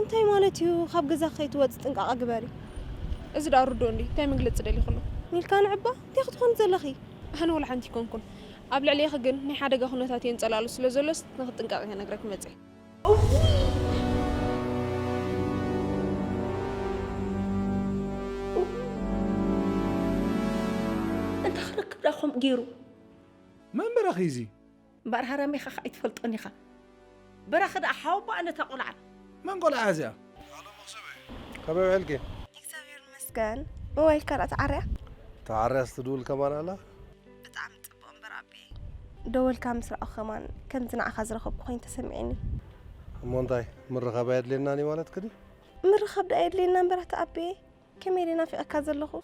انتي مالتيو خاب جزا خيتو وتستنقع أقبري إذا داردون لي تايم قلت دلي خلو ميلكان عبا تاخد خون زلخي أنا ولا عندي كون قبل عليه خجن نحدا جهنا تاتين تلالو سلزلست نخطنقع هنا قرك مزح انت خلق براخم جيرو من براخيزي برها رمي خا يتفلطني خا برخد أحاوبة أنا تقول عن من قول عازيا هلا مخسبة كبير علكي يكسبير مسكان موبايل كانت عريا تعرس تدول كمان على بتعم تبون برابي دول كامس رأو خمان كنت نعخ أزرخب خوين تسمعيني مونتاي مرة خبايد لنا ني مالت كدي مرة خبدا قايد لي نمبر أبي كميرينا في أكاز اللخو